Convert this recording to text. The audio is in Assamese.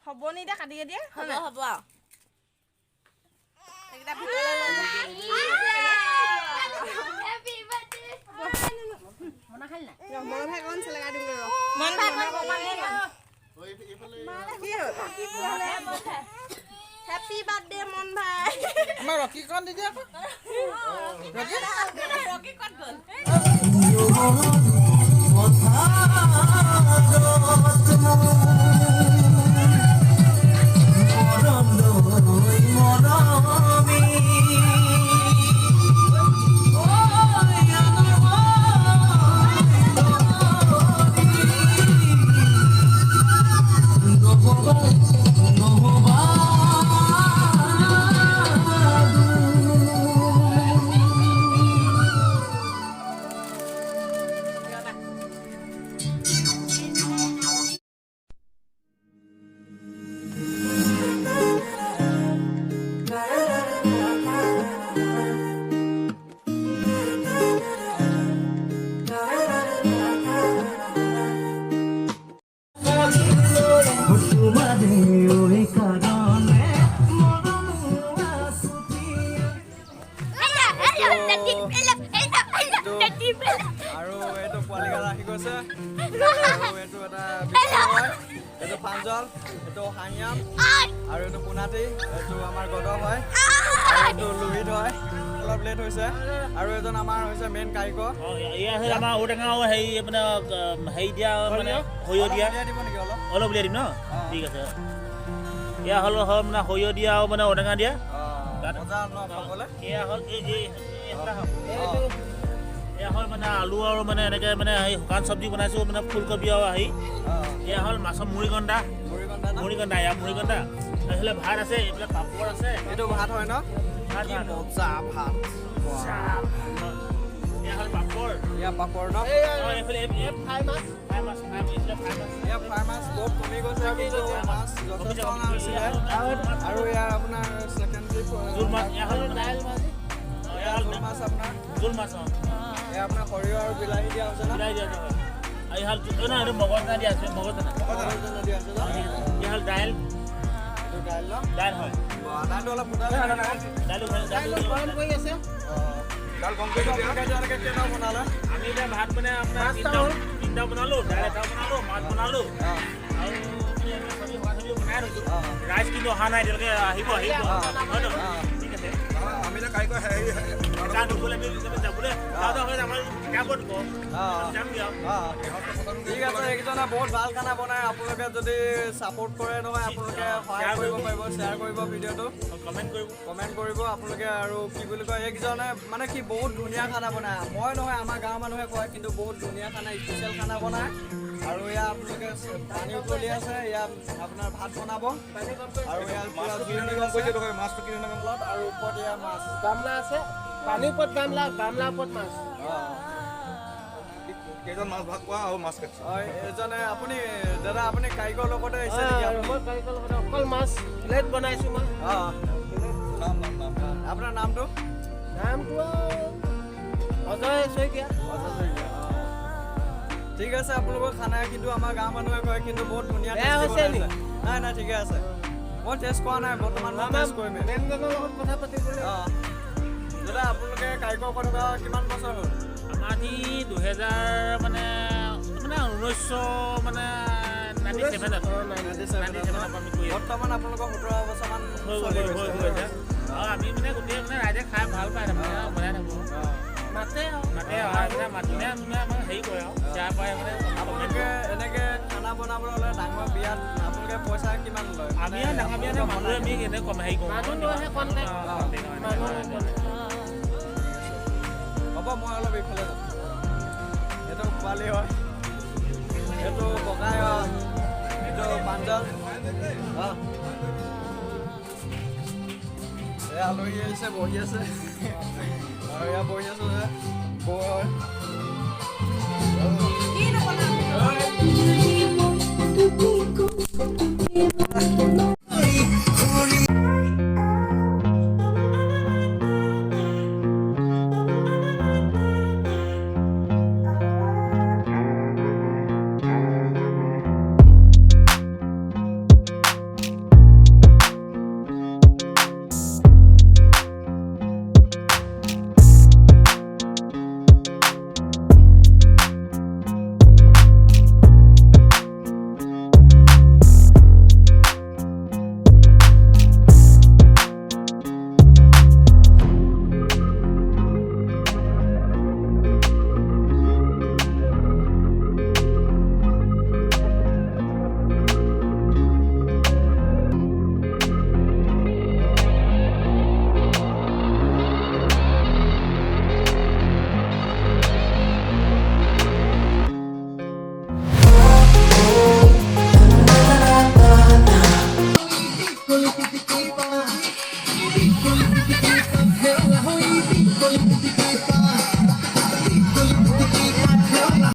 হ'ব নি এতিয়া কাটি দিয়া হ'ব হ'ব এইকেইটা ভিতৰলৈ লৈ যা মনা খালি না মই ভাই কোন চেলেগা দিম ৰ মন ভাই অকমান কি হ'ল হেপী বাৰ্থডে মন ভাই মই ৰকি কন দি দিয়া ৰকি ক'ত গ'ল আৰু এইটো পোৱালিগাল আহি গৈছে আৰু এইটো এটা বিক্ৰী হয় এইটো পাঞ্জল এইটো হাঁহিয়াম আৰু এইটো পোনাটি এইটো আমাৰ গদ হয় আৰু এইটো লোহিত হয় অলপ লেট হৈছে আৰু এজন আমাৰ হৈছে মেইন কাৰিকৰ আমাৰ ঔটেঙা হেৰি মানে হেৰি দিয়া মানে সৰিয়হ দিয়া দিব নেকি অলপ উলিয়াই দিম ন ঠিক আছে এয়া হ'ল মানে সৰিয়হ দিয়া আৰু মানে ঔটেঙা দিয়া এয়া হ'ল এয়া হ'ল মানে আলু আৰু মানে এনেকৈ মানে হেৰি শুকান চব্জি বনাইছোঁ মানে ফুলকবি আৰু হেৰি এয়া হ'ল মাছৰ মুড়িগণ্ডা এয়া মুড়িগণ্ডা এইফালে ভাত আছে এইফালে পাপৰ আছে এইটো ভাত হয় ন ভাত মজা ভাত এয়া হ'ল পাপৰ এয়া পাপৰ ন এইফালে ফ্ৰাই মাছ এয়া ফ্ৰাই মাছ বহুত কমি গৈছে কিন্তু মাছ যথেষ্ট অনা হৈছিলে আৰু ইয়াৰ আপোনাৰ ছেকেণ্ডলি জোল মাছ এয়া হ'ল দাইল মাছ জোল মাছ আপোনাৰ জোল মাছ এয়া আপোনাৰ সৰিয়হ আৰু বিলাহী দিয়া হৈছে বিলাহী দিয়া আছে এয়া হ'ল এইটো মগজনা দিয়া আছে মগজনা দিয়া আছে এয়া হ'ল দাইল এইটো দাইল ন দাইল হয় দাইলটো অলপ ফুটা দাইল গৰম কৰি আছে দাইল কম কৰি দিয়া কেইটা বনালে আমি এতিয়া ভাত মানে আপোনাৰ তিনিটা বনালোঁ দাইল এটা বনালোঁ মাছ বনালোঁ আৰু বনাই থৈছোঁ ৰাইচ কিন্তু অহা নাই এতিয়ালৈকে আহিব হয় ঠিক আছে আমি এতিয়া কাৰিকৰ ঠিক আছে এইকেইজনে বহুত ভাল খানা বনাই আপোনালোকে যদি ছাপোৰ্ট কৰে নহয় আপোনালোকে সহায় কৰিব পাৰিব শ্বেয়াৰ কৰিব ভিডিঅ'টো কমেণ্ট কৰিব আপোনালোকে আৰু কি বুলি কয় এইকেইজনে মানে কি বহুত ধুনীয়া খানা বনায় মই নহয় আমাৰ গাঁৱৰ মানুহে কয় কিন্তু বহুত ধুনীয়া খানা স্পেচিয়েল খানা বনায় আৰু ইয়াত আপোনালোকে পানী উতলি আছে ইয়াত আপোনাৰ ভাত বনাব আৰু ইয়াত মাছটো কিনি আৰু ওপৰত ইয়াৰ মাছ গামলা আছে পানীৰ ওপৰত গামলা ওপৰত মাছ কেইজন মাছ ভাগ পোৱা আৰু মাছ কাটিছে এজনে আপুনি দাদা আপুনি কাৰিকৰ লগতে আহিছে মই কাৰিকৰ লগতে অকল মাছ প্লেট বনাইছোঁ মই আপোনাৰ নামটো অজয় শইকীয়া ঠিক আছে আপোনালোকৰ খানা কিন্তু আমাৰ গাঁৱৰ মানুহে কয় কিন্তু বহুত ধুনীয়া নাই ঠিকে আছে মই টেষ্ট কৰা নাই বৰ্তমান মই টেষ্ট কৰিম মেমজনৰ লগত কথা পাতিবলৈ দাদা আপোনালোকে কাৰিকৰ কথা কিমান বছৰ হ'ল আমাৰ 2000 মানে 1900 মানে 97 বৰ্তমান আপোনালোকৰ 17 বছৰমান আমি মানে গোটেই মানে ৰাইজে খাই ভাল পায় বনাই থাকোঁ মাতে মাতিলে আমাক হেৰি কৰে আৰু চাহ পায় মানে আপোনালোকে এনেকৈ খানা বনাবলৈ হ'লে ডাঙৰ বিয়াত আপোনালোকে পইচা কিমান লয় আমি ডাঙৰ বিয়াত মানুহে আমি এনে কম হেৰি কৰোঁ হ'ব মই অলপ এইফালে যাম এইটো পোৱালি হয় এইটো ককাই হয় এইটো পাঞ্জল এই আলহী আহিছে বহি আছে আৰু এয়া বহি আছো যে বৌ হয়